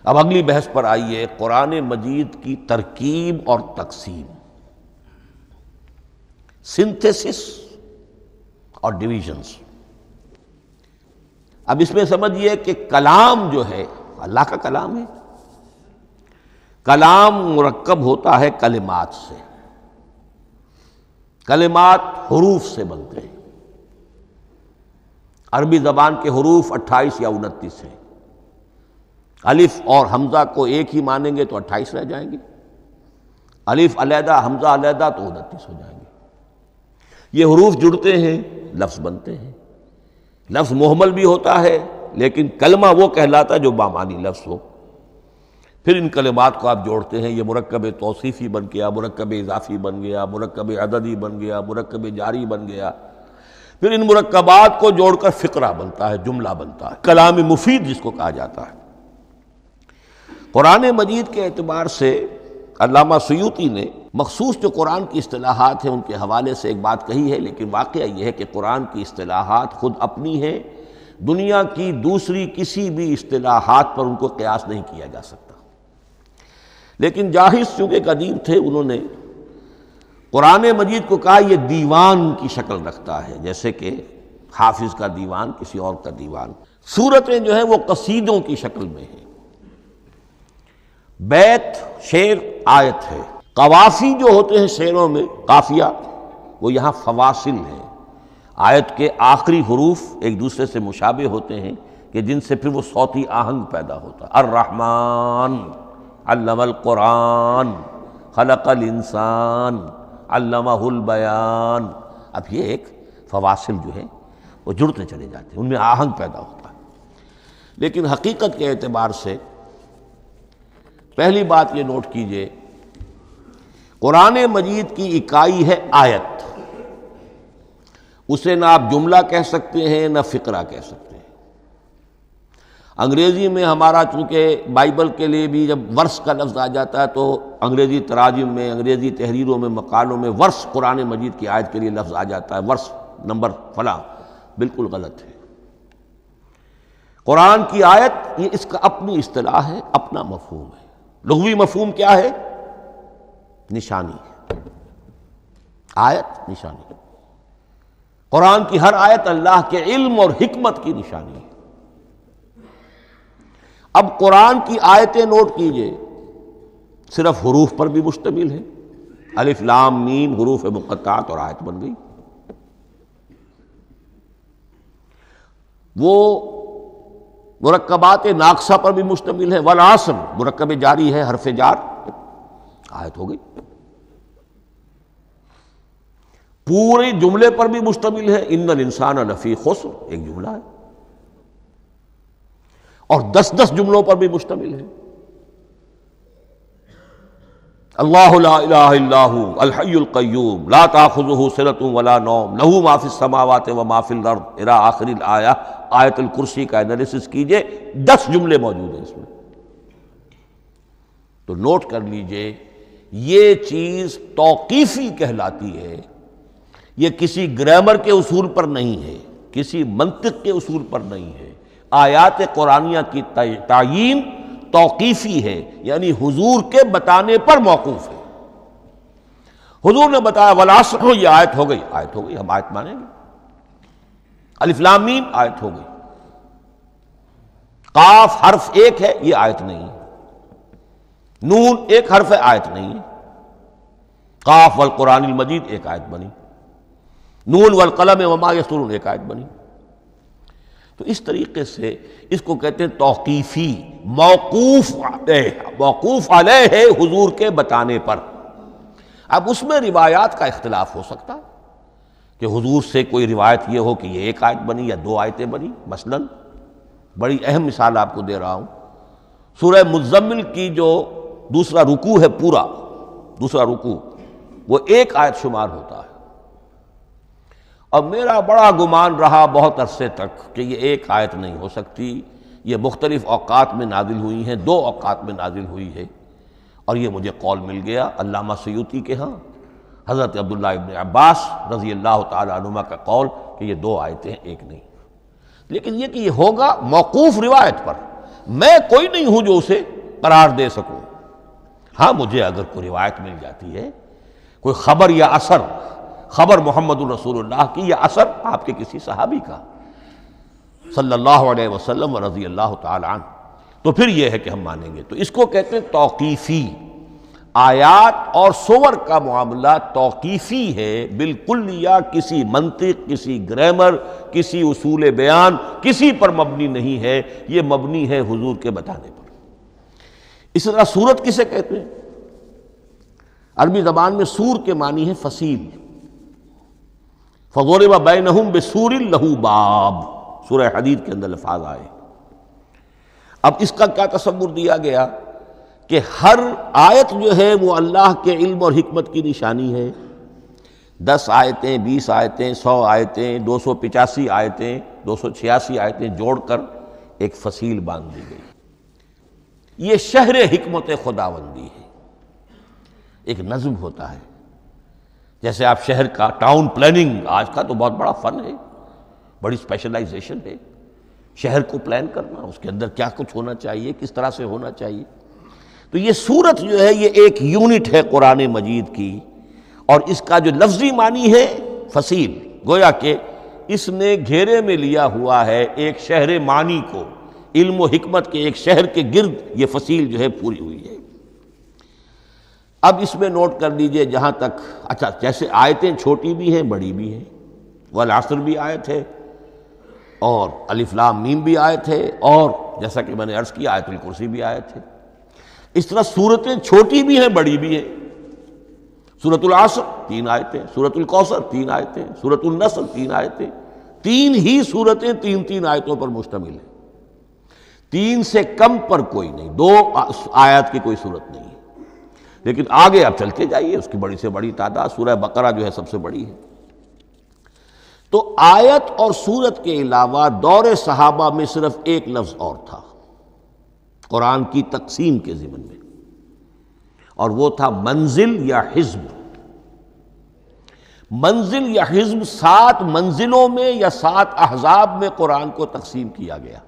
اب اگلی بحث پر آئیے، قرآن مجید کی ترکیب اور تقسیم، سنتھیسس اور ڈویژنز۔ اب اس میں سمجھیے کہ کلام جو ہے اللہ کا کلام ہے، کلام مرکب ہوتا ہے کلمات سے، کلمات حروف سے بنتے ہیں۔ عربی زبان کے حروف 28 یا 29 ہیں، الف اور حمزہ کو ایک ہی مانیں گے تو 28 رہ جائیں گے، الف علیحدہ حمزہ علیحدہ تو 29 ہو جائیں گے۔ یہ حروف جڑتے ہیں، لفظ بنتے ہیں۔ لفظ محمل بھی ہوتا ہے لیکن کلمہ وہ کہلاتا ہے جو بامعنی لفظ ہو۔ پھر ان کلمات کو آپ جوڑتے ہیں، یہ مرکب توصیفی بن گیا، مرکب اضافی بن گیا، مرکب عددی بن گیا، مرکب جاری بن گیا۔ پھر ان مرکبات کو جوڑ کر فقرہ بنتا ہے، جملہ بنتا ہے، کلام مفید جس کو کہا جاتا ہے۔ قرآن مجید کے اعتبار سے علامہ سیوطی نے مخصوص جو قرآن کی اصطلاحات ہیں ان کے حوالے سے ایک بات کہی ہے، لیکن واقعہ یہ ہے کہ قرآن کی اصطلاحات خود اپنی ہیں، دنیا کی دوسری کسی بھی اصطلاحات پر ان کو قیاس نہیں کیا جا سکتا۔ لیکن جاہز چونکہ قدیم تھے، انہوں نے قرآن مجید کو کہا یہ دیوان کی شکل رکھتا ہے، جیسے کہ حافظ کا دیوان، کسی اور کا دیوان۔ سورتیں جو ہیں وہ قصیدوں کی شکل میں ہیں، بیت شعر آیت ہے، قوافی جو ہوتے ہیں شعروں میں قافیہ، وہ یہاں فواصل ہیں، آیت کے آخری حروف ایک دوسرے سے مشابہ ہوتے ہیں کہ جن سے پھر وہ صوتی آہنگ پیدا ہوتا ہے۔ الرحمن علم القرآن خلق الانسان علمہ البیان۔ اب یہ ایک فواصل جو ہیں وہ جڑتے چلے جاتے ہیں، ان میں آہنگ پیدا ہوتا ہے۔ لیکن حقیقت کے اعتبار سے پہلی بات یہ نوٹ کیجئے، قرآن مجید کی اکائی ہے آیت، اسے نہ آپ جملہ کہہ سکتے ہیں نہ فقرہ کہہ سکتے ہیں۔ انگریزی میں ہمارا چونکہ بائبل کے لیے بھی جب ورس کا لفظ آ جاتا ہے تو انگریزی تراجم میں، انگریزی تحریروں میں، مقالوں میں ورس قرآن مجید کی آیت کے لیے لفظ آ جاتا ہے، ورس نمبر فلاں، بالکل غلط ہے۔ قرآن کی آیت یہ اس کا اپنی اصطلاح ہے، اپنا مفہوم ہے۔ لغوی مفہوم کیا ہے؟ نشانی، آیت نشانی۔ قرآن کی ہر آیت اللہ کے علم اور حکمت کی نشانی ہے۔ اب قرآن کی آیتیں نوٹ کیجئے، صرف حروف پر بھی مشتمل ہے، الف لام میم حروف مقطعات اور آیت بن گئی۔ وہ مرکبات ناقصہ پر بھی مشتمل ہے، والعصر مرکب جاری ہے، حرف جار، آیت ہو گئی۔ پورے جملے پر بھی مشتمل ہے، ان الانسان لفی خسر، ایک جملہ ہے، اور 10 جملوں پر بھی مشتمل ہے۔ اللہ لا الہ الا ھو الحی القیوم لا تأخذہ سنۃ ولا نوم لہ ما فی السماوات وما فی الارض الی آخر الآیہ۔ آیت الکرسی کا انالیسس کیجئے، 10 جملے موجود ہیں اس میں۔ تو نوٹ کر لیجئے، یہ چیز توقیفی کہلاتی ہے، یہ کسی گرامر کے اصول پر نہیں ہے، کسی منطق کے اصول پر نہیں ہے۔ آیات قرآنیہ کی تعیین توقیفی ہے، یعنی حضور کے بتانے پر موقوف ہے۔ حضور نے بتایا والعصر، یہ آیت ہو گئی، آیت ہو گئی، ہم آیت مانیں گے۔ الف لام میم آیت ہو گئی۔ قاف حرف ایک ہے، یہ آیت نہیں ہے۔ نون ایک حرف ہے، آیت نہیں ہے۔ قاف والقرآن المجید ایک آیت بنی، نون والقلم وما یسطرون ایک آیت بنی۔ تو اس طریقے سے اس کو کہتے ہیں توقیفی، موقوف علیہ ہے حضور کے بتانے پر۔ اب اس میں روایات کا اختلاف ہو سکتا ہے کہ حضور سے کوئی روایت یہ ہو کہ یہ ایک آیت بنی یا 2 آیتیں بنی۔ مثلا بڑی اہم مثال آپ کو دے رہا ہوں، سورہ مزمل کی جو دوسرا رکوع ہے، پورا دوسرا رکوع، وہ 1 آیت شمار ہوتا ہے، اور میرا بڑا گمان رہا بہت عرصے تک کہ یہ 1 آیت نہیں ہو سکتی، یہ مختلف اوقات میں نازل ہوئی ہیں، 2 اوقات میں نازل ہوئی ہے۔ اور یہ مجھے قول مل گیا علامہ سیوطی کے ہاں، حضرت عبداللہ ابن عباس رضی اللہ تعالی عنہما کا قول کہ یہ 2 آیتیں ہیں، 1 نہیں۔ لیکن یہ کہ یہ ہوگا موقوف روایت پر، میں کوئی نہیں ہوں جو اسے قرار دے سکوں. ہاں مجھے اگر کوئی روایت مل جاتی ہے، کوئی خبر یا اثر، خبر محمد الرسول اللہ کی یا اثر آپ کے کسی صحابی کا صلی اللہ علیہ وسلم و رضی اللہ تعالی عنہ، تو پھر یہ ہے کہ ہم مانیں گے. تو اس کو کہتے ہیں توقیفی. آیات اور سور کا معاملہ توقیفی ہے بالکل، یا کسی منطق، کسی گرامر، کسی اصول بیان، کسی پر مبنی نہیں ہے، یہ مبنی ہے حضور کے بتانے پر. اس طرح سورت کسے کہتے ہیں؟ عربی زبان میں سور کے معنی ہے فصیل. فَضُرِبَ بَيْنَهُمْ بِسُورٍ لَهُ بَابٌ، سورہ حدید کے اندر الفاظ آئے. اب اس کا کیا تصور دیا گیا کہ ہر آیت جو ہے وہ اللہ کے علم اور حکمت کی نشانی ہے. 10 آیتیں، 20 آیتیں، 100 آیتیں، 285 آیتیں، 286 آیتیں جوڑ کر ایک فصیل باندھ دی گئی. یہ شہر حکمت خداوندی ہے. ایک نظم ہوتا ہے، جیسے آپ شہر کا ٹاؤن پلاننگ آج کا تو بہت بڑا فن ہے، بڑی اسپیشلائزیشن ہے. شہر کو پلان کرنا، اس کے اندر کیا کچھ ہونا چاہیے، کس طرح سے ہونا چاہیے. تو یہ سورت جو ہے یہ ایک یونٹ ہے قرآن مجید کی، اور اس کا جو لفظی معنی ہے فصیل، گویا کہ اس نے گھیرے میں لیا ہوا ہے ایک شہر معنی کو، علم و حکمت کے ایک شہر کے گرد یہ فصیل جو ہے پوری ہوئی ہے. اب اس میں نوٹ کر لیجئے جہاں تک، اچھا جیسے آیتیں چھوٹی بھی ہیں بڑی بھی ہیں، والعصر بھی آیت ہے، اور الف لام میم بھی آیت ہے، اور جیسا کہ میں نے عرض کیا آیت الکرسی بھی آیت ہے. اس طرح سورتیں چھوٹی بھی ہیں بڑی بھی ہیں. سورۃ العصر 3 آیتیں، سورۃ الکوثر 3 آیتیں، سورۃ النصر 3 آیتیں. 3 ہی سورتیں 3 آیتوں پر مشتمل ہیں. 3 سے کم پر کوئی نہیں، 2 آیات کی کوئی صورت نہیں ہے. لیکن آگے آپ چلتے جائیے، اس کی بڑی سے بڑی تعداد سورہ بقرہ جو ہے سب سے بڑی ہے. تو آیت اور سورت کے علاوہ دور صحابہ میں صرف ایک لفظ اور تھا قرآن کی تقسیم کے ضمن میں، اور وہ تھا منزل یا حزب. منزل یا حزب 7 منزلوں میں یا 7 احزاب میں قرآن کو تقسیم کیا گیا،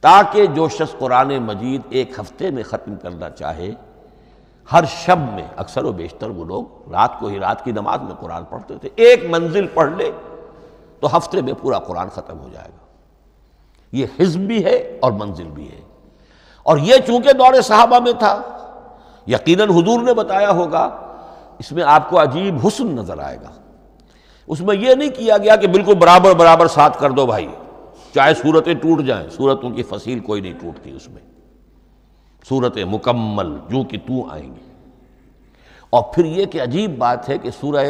تاکہ جو شخص قرآن مجید ایک ہفتے میں ختم کرنا چاہے، ہر شب میں، اکثر و بیشتر وہ لوگ رات کو ہی رات کی نماز میں قرآن پڑھتے تھے، ایک منزل پڑھ لے تو ہفتے میں پورا قرآن ختم ہو جائے گا. یہ حزب بھی ہے اور منزل بھی ہے. اور یہ چونکہ دور صحابہ میں تھا، یقیناً حضور نے بتایا ہوگا، اس میں آپ کو عجیب حسن نظر آئے گا. اس میں یہ نہیں کیا گیا کہ بالکل برابر برابر ساتھ کر دو بھائی، چاہے صورتیں ٹوٹ جائیں. صورتوں کی فصیل کوئی نہیں ٹوٹتی، اس میں صورتیں مکمل جو کہ تو آئیں گی. اور پھر یہ کہ عجیب بات ہے کہ سورہ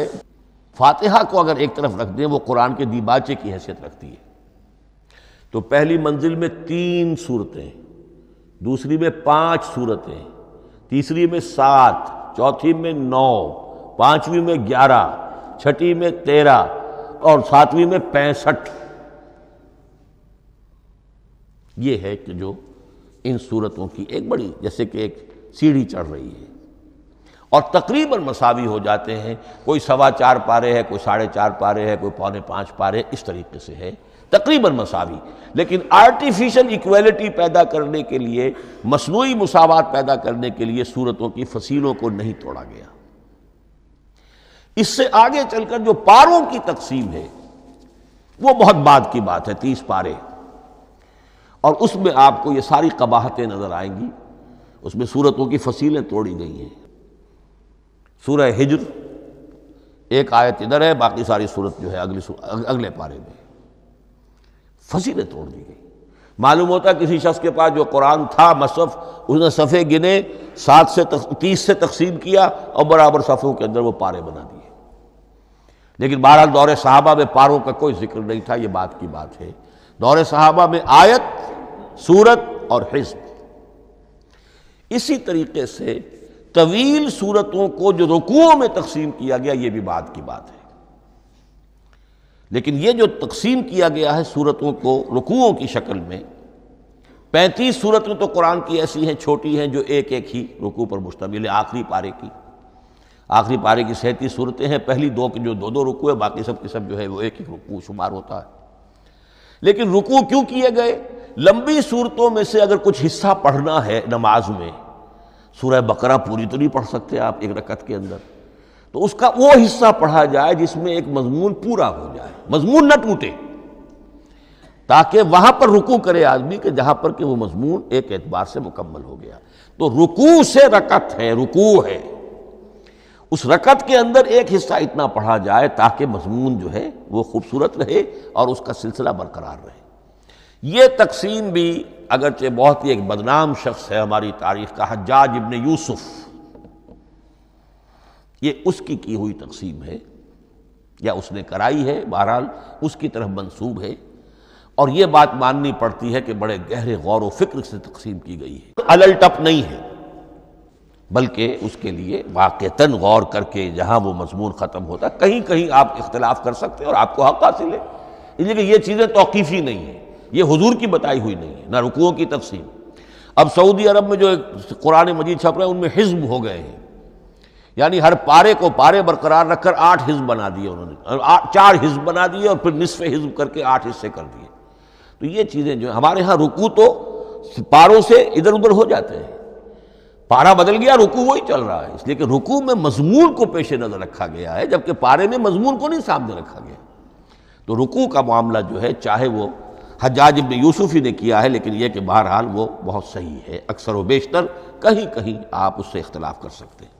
فاتحہ کو اگر ایک طرف رکھ دیں، وہ قرآن کے دیباچے کی حیثیت رکھتی ہے. تو پہلی منزل میں 3 صورتیں، دوسری میں 5 صورتیں، تیسری میں 7، چوتھی میں 9، پانچویں میں 11، چھٹی میں 13، اور 7ویں میں 65. یہ ہے کہ جو ان صورتوں کی ایک بڑی، جیسے کہ ایک سیڑھی چڑھ رہی ہے، اور تقریباً مساوی ہو جاتے ہیں. کوئی 4.25 پارے ہے، کوئی 4.5 پارے ہے، کوئی 4.25 پارے، اس طریقے سے ہے، تقریباً مساوی. لیکن آرٹیفیشل ایکویلٹی پیدا کرنے کے لیے، مصنوعی مساوات پیدا کرنے کے لیے صورتوں کی فصیلوں کو نہیں توڑا گیا. اس سے آگے چل کر جو پاروں کی تقسیم ہے وہ بہت بعد کی بات ہے، 30 پارے، اور اس میں آپ کو یہ ساری قباحتیں نظر آئیں گی. اس میں صورتوں کی فصیلیں توڑی گئی ہیں. سورہ ہجر ایک آیت ادھر ہے، باقی ساری صورت جو ہے اگلے پارے میں فصیلیں توڑ دی گئی. معلوم ہوتا ہے کسی شخص کے پاس جو قرآن تھا مصحف، اس نے صفحے گنے، 7 سے 30 سے تقسیم کیا، اور برابر صفحوں کے اندر وہ پارے بنا دیے. لیکن بہرحال دور صحابہ میں پاروں کا کوئی ذکر نہیں تھا، یہ بات کی بات ہے. دور صحابہ میں آیت، سورت اور حزب. اسی طریقے سے طویل سورتوں کو جو رکوعوں میں تقسیم کیا گیا، یہ بھی بات کی بات ہے. لیکن یہ جو تقسیم کیا گیا ہے سورتوں کو رکوعوں کی شکل میں، 35 سورتیں تو قرآن کی ایسی ہیں چھوٹی ہیں جو ایک ایک ہی رکوع پر مشتمل ہے. آخری پارے کی 37 صورتیں ہیں، پہلی 2 کی جو 2 رکوع ہے، باقی سب کی سب جو ہے وہ ایک ایک رکوع شمار ہوتا ہے. لیکن رکوع کیوں کیے گئے؟ لمبی صورتوں میں سے اگر کچھ حصہ پڑھنا ہے نماز میں، سورہ بقرہ پوری تو نہیں پڑھ سکتے آپ ایک رکعت کے اندر، تو اس کا وہ حصہ پڑھا جائے جس میں ایک مضمون پورا ہو جائے، مضمون نہ ٹوٹے، تاکہ وہاں پر رکوع کرے آدمی کہ جہاں پر کہ وہ مضمون ایک اعتبار سے مکمل ہو گیا۔ تو رکوع سے رکعت ہے، رکوع ہے، اس رکعت کے اندر ایک حصہ اتنا پڑھا جائے تاکہ مضمون جو ہے وہ خوبصورت رہے اور اس کا سلسلہ برقرار رہے۔ یہ تقسیم بھی اگرچہ بہت ہی ایک بدنام شخص ہے ہماری تاریخ کا، حجاج ابن یوسف، یہ اس کی ہوئی تقسیم ہے یا اس نے کرائی ہے، بہرحال اس کی طرف منسوب ہے، اور یہ بات ماننی پڑتی ہے کہ بڑے گہرے غور و فکر سے تقسیم کی گئی ہے، الل ٹپ نہیں ہے، بلکہ اس کے لیے واقعتاً غور کر کے جہاں وہ مضمون ختم ہوتا ہے، کہیں کہیں آپ اختلاف کر سکتے ہیں اور آپ کو حق حاصل ہے، اس لیے کہ یہ چیزیں توقیفی نہیں ہیں، یہ حضور کی بتائی ہوئی نہیں ہے، نہ رکوعوں کی تقسیم۔ اب سعودی عرب میں جو قرآن مجید چھپ رہے ہیں ان میں حزب ہو گئے ہیں، یعنی ہر پارے کو پارے برقرار رکھ کر 8 حزب بنا دیے انہوں نے، 4 حزب بنا دیے اور پھر نصف حزب کر کے 8 حصے کر دیے۔ تو یہ چیزیں جو ہمارے ہاں رکوع تو پاروں سے ادھر ادھر ہو جاتے ہیں، پارا بدل گیا رکوع وہی چل رہا ہے، اس لیے کہ رکوع میں مضمون کو پیش نظر رکھا گیا ہے، جبکہ پارے میں مضمون کو نہیں سامنے رکھا گیا۔ تو رکوع کا معاملہ جو ہے چاہے وہ حجاج ابن یوسف ہی نے کیا ہے، لیکن یہ کہ بہرحال وہ بہت صحیح ہے، اکثر و بیشتر، کہیں کہیں آپ اس سے اختلاف کر سکتے ہیں۔